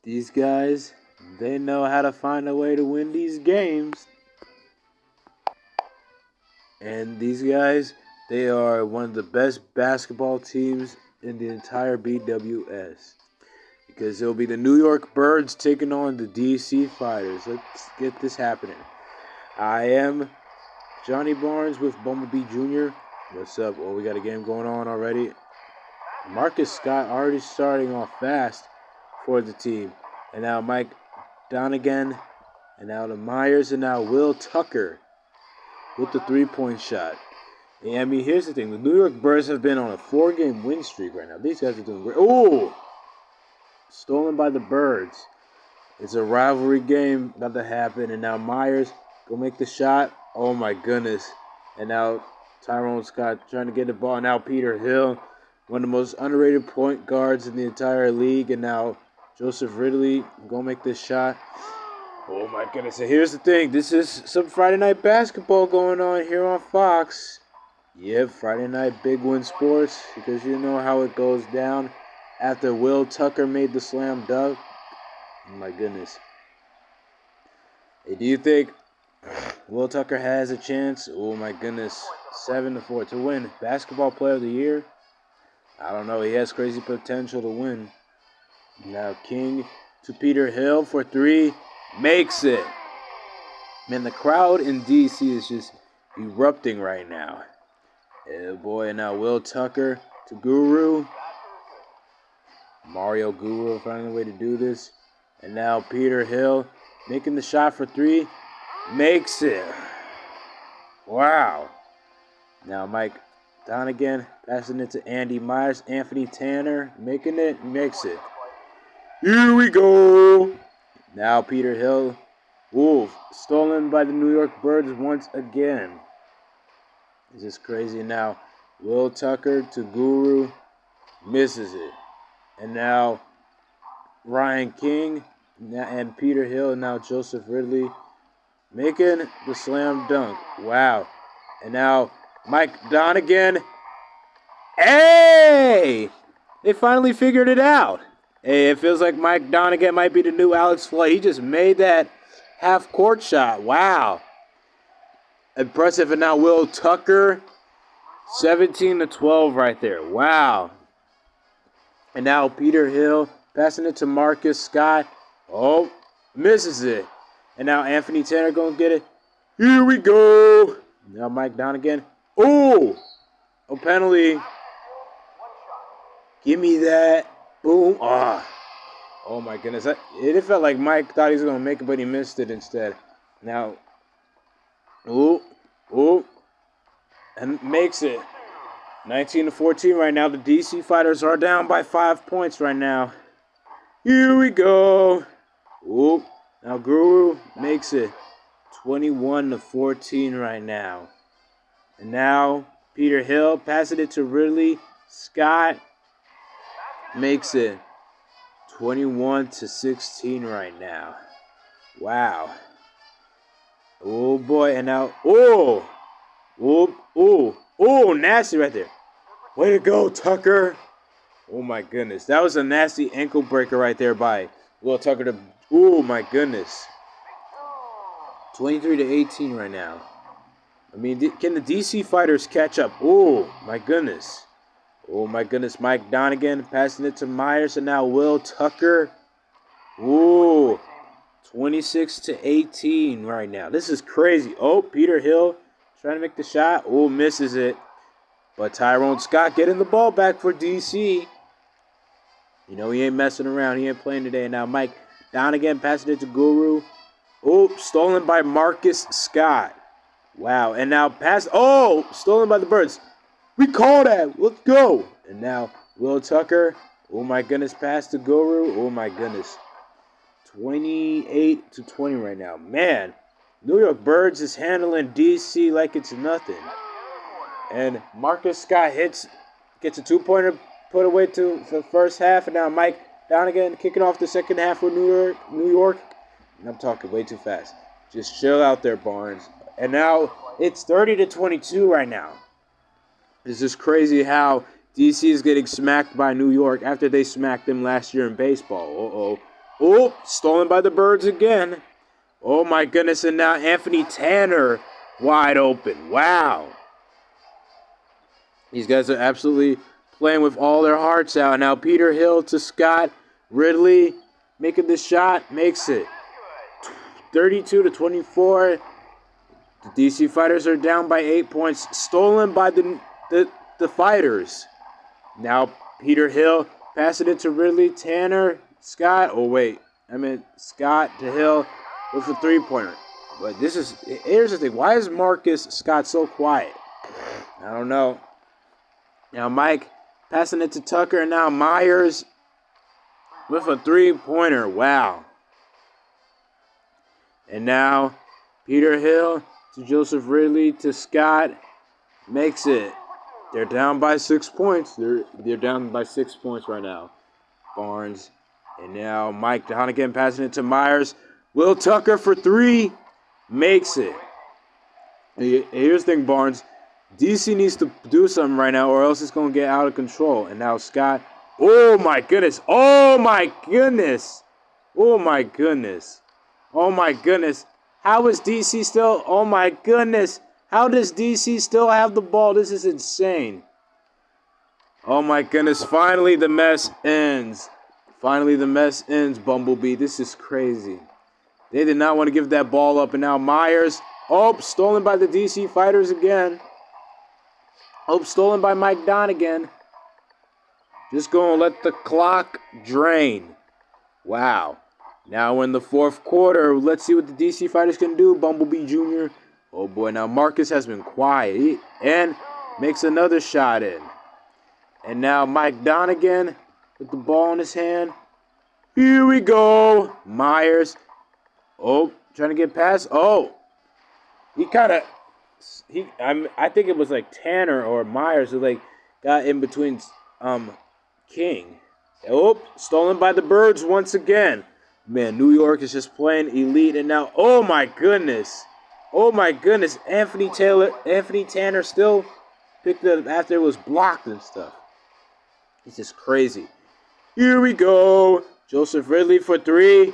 These guys, they know how to find a way to win these games. And these guys, they are one of the best basketball teams in the entire BWS. Because it'll be the New York Birds taking on the DC Fighters. Let's get this happening. I am Johnny Barnes with Bumblebee Jr. What's up? Well, we got a game going on already. Marcus Scott already starting off fast for the team. And now Mike Donegan. And now to Myers. And now Will Tucker with the three-point shot. And I mean, here's the thing. The New York Birds have been on a 4-game win streak right now. These guys are doing great. Oh! Stolen by the Birds. It's a rivalry game about to happen. And now Myers go make the shot. Oh, my goodness. And now Tyrone Scott trying to get the ball. And now Peter Hill, one of the most underrated point guards in the entire league. And now Joseph Ridley go make this shot. Oh, my goodness. And here's the thing. This is some Friday night basketball going on here on Fox. Yep, Friday night Big Win Sports. Because you know how it goes down after Will Tucker made the slam dunk. Oh, my goodness. Hey, do you think Will Tucker has a chance? Oh, my goodness. 7-4 to win Basketball Player of the Year. I don't know. He has crazy potential to win. Now King to Peter Hill for three. Makes it. Man, the crowd in DC is just erupting right now. Oh boy, and now Will Tucker to Guru. Mario Guru finding a way to do this. And now Peter Hill making the shot for three. Makes it. Wow. Now Mike Donegan passing it to Andy Myers. Anthony Tanner making it. Makes it. Here we go. Now Peter Hill. Wolf stolen by the New York Birds once again. This is crazy. Now Will Tucker to Guru. Misses it. And now Ryan King and Peter Hill. And now Joseph Ridley making the slam dunk. Wow. And now Mike Donegan. Hey! They finally figured it out. Hey, it feels like Mike Donegan might be the new Alex Floyd. He just made that half-court shot. Wow. Impressive. And now Will Tucker, 17-12 right there. Wow. And now Peter Hill passing it to Marcus Scott. Oh, misses it. And now Anthony Tanner going to get it. Here we go. Now Mike Donegan. Oh, a penalty. Give me that. Boom. Oh my goodness. It felt like Mike thought he was going to make it, but he missed it instead. Now, and makes it. 19-14 right now. The DC Fighters are down by 5 points right now. Here we go. Now Guru makes it. 21-14 right now. And now Peter Hill passing it to Ridley Scott. Makes it 21-16 right now. Wow. Oh boy, and now nasty right there. Way to go, Tucker. Oh my goodness. That was a nasty ankle breaker right there by Will Tucker. Oh my goodness. 23-18 right now. I mean, can the DC Fighters catch up? Oh my goodness. Oh my goodness, Mike Donegan passing it to Myers, and now Will Tucker. Ooh, 26-18 right now. This is crazy. Oh, Peter Hill trying to make the shot. Oh, misses it. But Tyrone Scott getting the ball back for DC. You know, he ain't messing around. He ain't playing today. Now Mike Donegan passing it to Guru. Oh, stolen by Marcus Scott. Wow, and now stolen by the Birds. We call that. Let's go. And now Will Tucker. Oh, my goodness. Pass to Guru. Oh, my goodness. 28-20 right now. Man, New York Birds is handling DC like it's nothing. And Marcus Scott gets a two-pointer put away for the first half. And now Mike Donegan kicking off the second half for New York. And I'm talking way too fast. Just chill out there, Barnes. And now it's 30-22 right now. It's just crazy how DC is getting smacked by New York after they smacked them last year in baseball. Oh, stolen by the Birds again. Oh my goodness, and now Anthony Tanner wide open. Wow. These guys are absolutely playing with all their hearts out. Now Peter Hill to Scott Ridley, making the shot, makes it. 32-24. The DC Fighters are down by 8 points, stolen by the Fighters. Now Peter Hill passing it to Ridley, Tanner, Scott. Oh wait, I meant Scott to Hill with a three-pointer. But here's the thing. Why is Marcus Scott so quiet? I don't know. Now Mike passing it to Tucker, and now Myers with a three-pointer. Wow. And now Peter Hill to Joseph Ridley to Scott. Makes it. They're down by 6 points. They're down by 6 points right now. Barnes. And now Mike Donegan passing it to Myers. Will Tucker for three. Makes it. Here's the thing, Barnes. DC needs to do something right now or else it's going to get out of control. And now Scott. Oh, my goodness. Oh, my goodness. Oh, my goodness. Oh, my goodness. How is DC still? Oh, my goodness. How does DC still have the ball? This is insane. Oh, my goodness. Finally, the mess ends. Finally, the mess ends, Bumblebee. This is crazy. They did not want to give that ball up. And now Myers. Oh, stolen by the DC Fighters again. Oh, stolen by Mike Donegan. Just going to let the clock drain. Wow. Now in the fourth quarter, let's see what the DC Fighters can do. Bumblebee Jr. Oh boy, now Marcus has been quiet and makes another shot in. And now Mike Donegan with the ball in his hand. Here we go. Myers. Oh, trying to get past. Oh, I think it was like Tanner or Myers who like got in between King. Oh, stolen by the Birds once again. Man, New York is just playing elite, and now, oh my goodness. Oh my goodness, Anthony Tanner still picked it up after it was blocked and stuff. This is crazy. Here we go. Joseph Ridley for three.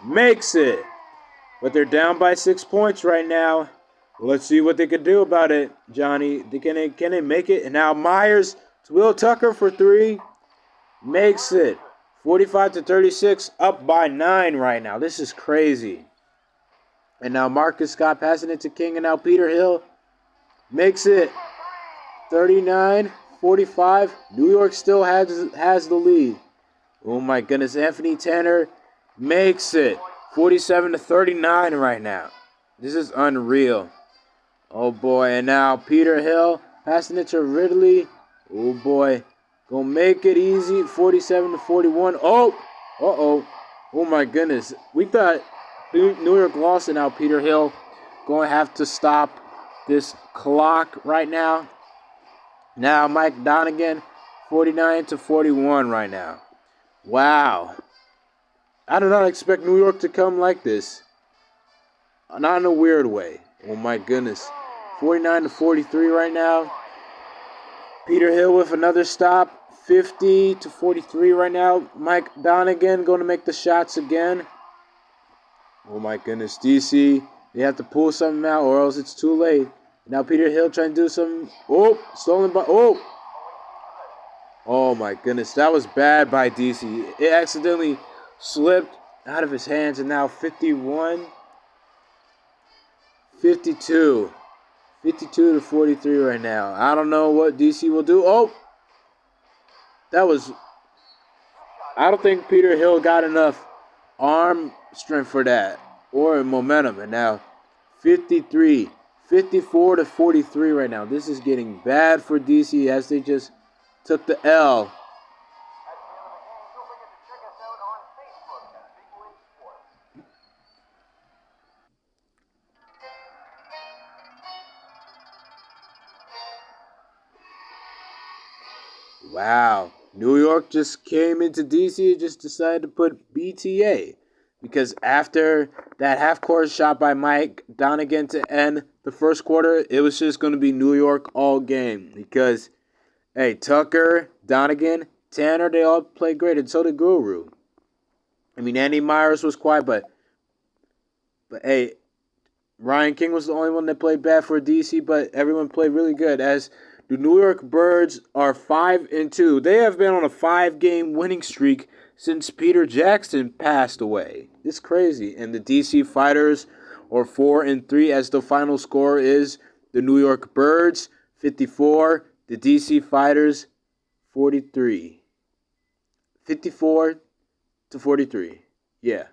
Makes it. But they're down by 6 points right now. Let's see what they can do about it, Johnny. Can they make it? And now Myers to Will Tucker for three. Makes it. 45-36, up by 9 right now. This is crazy. And now Marcus Scott passing it to King, and now Peter Hill makes it 39-45. New York still has the lead. Oh my goodness, Anthony Tanner makes it 47-39 right now. This is unreal. Oh boy, and now Peter Hill passing it to Ridley. Oh boy. Gonna make it easy, 47-41. Oh, uh-oh. Oh, my goodness. We thought New York lost, and now Peter Hill going to have to stop this clock right now. Now Mike Donegan, 49-41 right now. Wow. I did not expect New York to come like this. Not in a weird way. Oh, my goodness. 49-43 right now. Peter Hill with another stop. 50-43 right now. Mike Donegan going to make the shots again. Oh my goodness, DC. They have to pull something out or else it's too late. Now Peter Hill trying to do something. Oh, stolen by. Oh my goodness, that was bad by DC. It accidentally slipped out of his hands, and now 52. 52-43 right now. I don't know what DC will do. Oh, I don't think Peter Hill got enough arm strength for that or momentum. And now 54-43 right now. This is getting bad for DC as they just took the L. Wow. New York just came into DC and just decided to put BTA. Because after that half-court shot by Mike Donegan to end the first quarter, it was just going to be New York all game. Because, hey, Tucker, Donegan, Tanner, they all played great. And so did Guru. I mean, Andy Myers was quiet, but hey, Ryan King was the only one that played bad for DC, but everyone played really good. As the New York Birds are 5-2, they have been on a 5-game winning streak since Peter Jackson passed away. It's crazy. And the DC Fighters are 4-3, as the final score is the New York Birds 54, the DC Fighters 43. 54 to 43. Yeah.